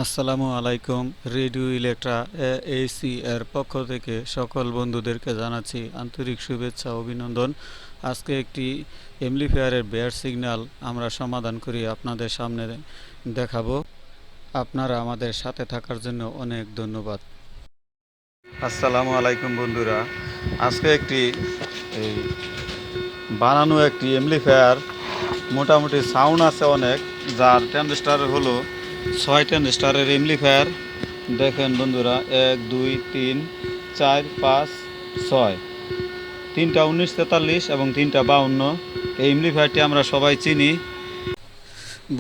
আসসালামু আলাইকুম। Radio Electra AC এর পক্ষ থেকে সকল বন্ধুদেরকে জানাচ্ছি আন্তরিক শুভেচ্ছা ও অভিনন্দন। আজকে একটি অ্যাম্পলিফায়ারের বেয়ার সিগন্যাল আমরা সমাধান করি আপনাদের সামনে দেখাবো। আপনারা আমাদের সাথে থাকার জন্য অনেক ধন্যবাদ। আসসালামু আলাইকুম বন্ধুরা, আজকে একটি এই বানানো একটি অ্যাম্পলিফায়ার, মোটামুটি সাউন্ড আছে অনেক, যার ট্রানজিস্টার হলো 6 ট্রানজিস্টারের অ্যাম্পলিফায়ার। দেখেন বন্ধুরা, 1 2 3 4 5 6, 3টা 1943 এবং 3টা 52। এই অ্যাম্পলিফায়ারটি আমরা সবাই চিনি।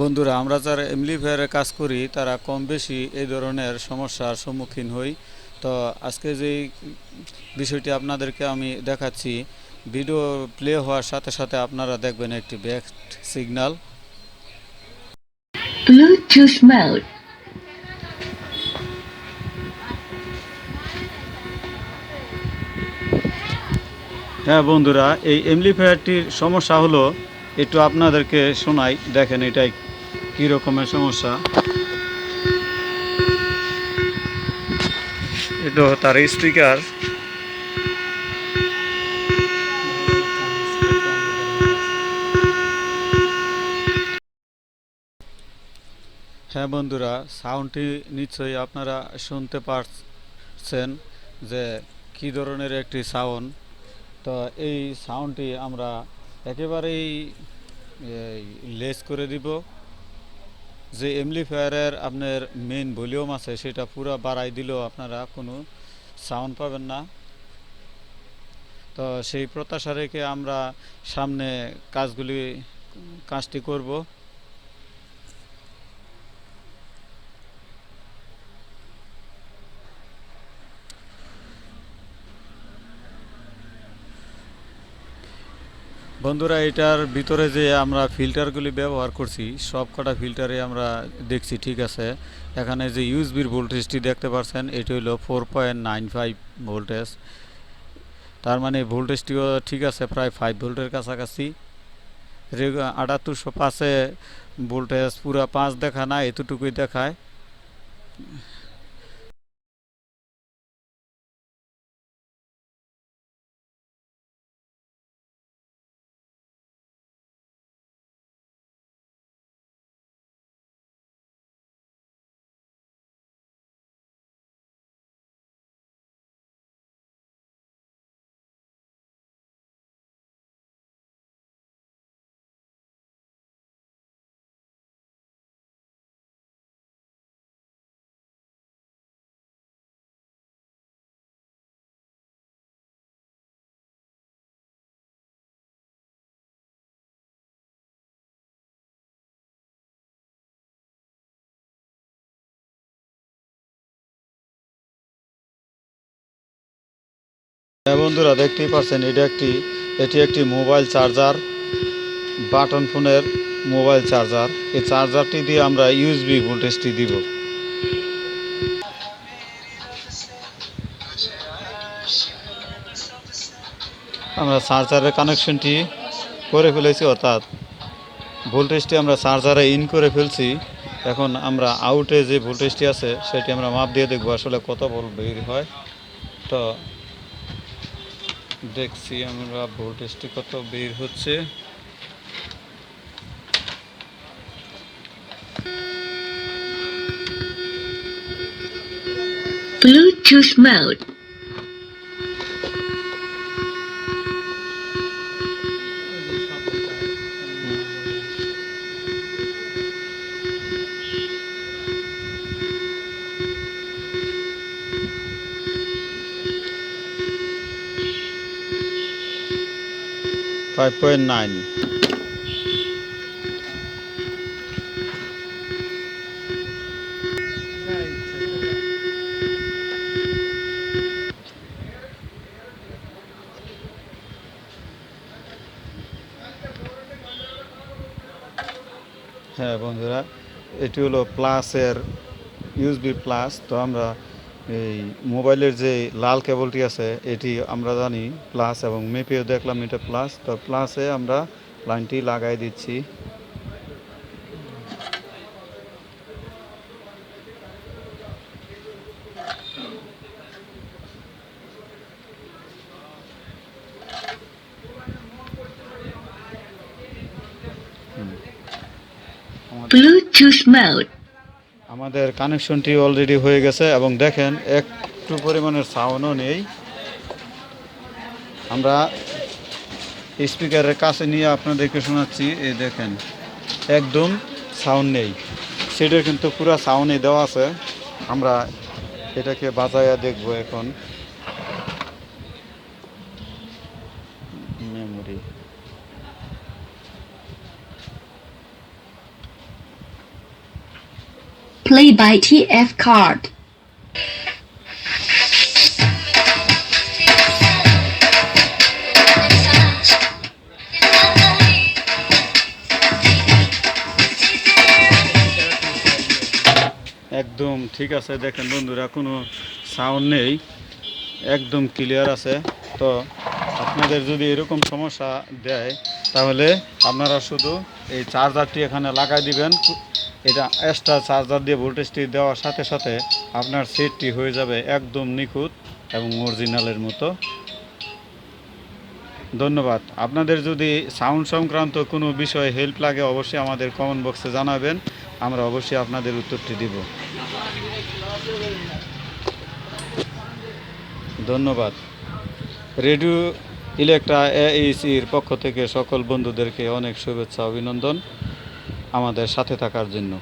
বন্ধুরা, আমরা যারা অ্যাম্পলিফায়ারে কাজ করি তারা কম বেশি এই ধরনের সমস্যার সম্মুখীন হই। তো আজকে যেই বিষয়টি আপনাদেরকে আমি দেখাচ্ছি, ভিডিও প্লে হওয়ার সাথে সাথে আপনারা দেখবেন একটি ব্যাক সিগন্যাল। Bluetooth mode. হ্যাঁ বন্ধুরা, এই অ্যাম্পলিফায়ারটির সমস্যা হলো, একটু আপনাদেরকে শোনাই, দেখেন এটাই কী রকমের সমস্যা। এটা তার স্পিকার। হ্যাঁ বন্ধুরা, সাউন্ডটি নিশ্চয়ই আপনারা শুনতে পারছেন যে কী ধরনের একটি সাউন্ড। তো এই সাউন্ডটি আমরা একেবারেই লেস করে দিব। যে অ্যাম্পলিফায়ারের আপনার মেইন ভলিউম আছে সেটা পুরো বাড়াই দিলেও আপনারা কোনো সাউন্ড পাবেন না। তো সেই প্রত্যাশা রেখে আমরা সামনে কাজটি করব। বন্ধুরা, এটার ভিতরে যে আমরা ফিল্টারগুলি ব্যবহার করছি, সব কটা ফিল্টারে আমরা দেখছি ঠিক আছে। এখানে যে ইউএসবির ভোল্টেজটি দেখতে পাচ্ছেন, এটি হলো 4.95 ভোল্টেজ। তার মানে ভোল্টেজটিও ঠিক আছে, প্রায় 5 ভোল্টের কাছাকাছি। 7805-এ ভোল্টেজ পুরা 5 দেখায় না, এতটুকুই দেখায়। হ্যাঁ বন্ধুরা, দেখতেই পাচ্ছেন এটি একটি মোবাইল চার্জার, বাটন ফোনের মোবাইল চার্জার। এই চার্জারটি দিয়ে আমরা ইউএসবি ভোল্টেজটি দিব। আমরা চার্জারের কানেকশনটি করে ফেলেছি, অর্থাৎ ভোল্টেজটি আমরা চার্জারে ইন করে ফেলছি। এখন আমরা আউটে যে ভোল্টেজটি আছে সেটি আমরা মাপ দিয়ে দেখব আসলে কত ভোল্ট বের হয়। তো দেখছি আমরা ভোল্টেজটি কত বের হচ্ছে। Bluetooth mode. Five point nine. হ্যাঁ বন্ধুরা, এটি হলো প্লাসের ইউএসবি প্লাস। তো আমরা এই মোবাইলের যে লাল কেবলটি আছে এটি আমরা জানি প্লাস, এবং মেপেও দেখলাম এটা প্লাস। তো প্লাসে আমরা লাইনটি লাগাই দিচ্ছি। Bluetooth mode. আমাদের কানেকশনটি অলরেডি হয়ে গেছে এবং দেখেন একটু পরিমাণের সাউন্ডও নেই। আমরা স্পিকারের কাছে নিয়ে আপনাদেরকে শোনাচ্ছি, এই দেখেন একদম সাউন্ড নেই। সেটার কিন্তু পুরো সাউন্ডই দেওয়া আছে। আমরা এটাকে বাজায়া দেখব এখন। Memory Play by TF card. একদম ঠিক আছে। দেখেন বন্ধুরা, কোনো সাউন্ড নেই, একদম ক্লিয়ার আছে। তো আপনাদের যদি এরকম সমস্যা দেয় তাহলে আপনারা শুধু এই চার্জারটি এখানে লাগাই দিবেন। এটা এক্সট্রা চার্জার দিয়ে ভোল্টেজটি দেওয়ার সাথে সাথে আপনার সেটটি হয়ে যাবে একদম নিখুঁত এবং অরিজিনালের মতো। ধন্যবাদ। আপনাদের যদি সাউন্ড সংক্রান্ত কোনো বিষয়ে হেল্প লাগে অবশ্যই আমাদের কমেন্ট বক্সে জানাবেন, আমরা অবশ্যই আপনাদের উত্তরটি দিব। ধন্যবাদ। রেডিও ইলেকট্রা এইসির পক্ষ থেকে সকল বন্ধুদেরকে অনেক শুভেচ্ছা অভিনন্দন আমাদের সাথে থাকার জন্য।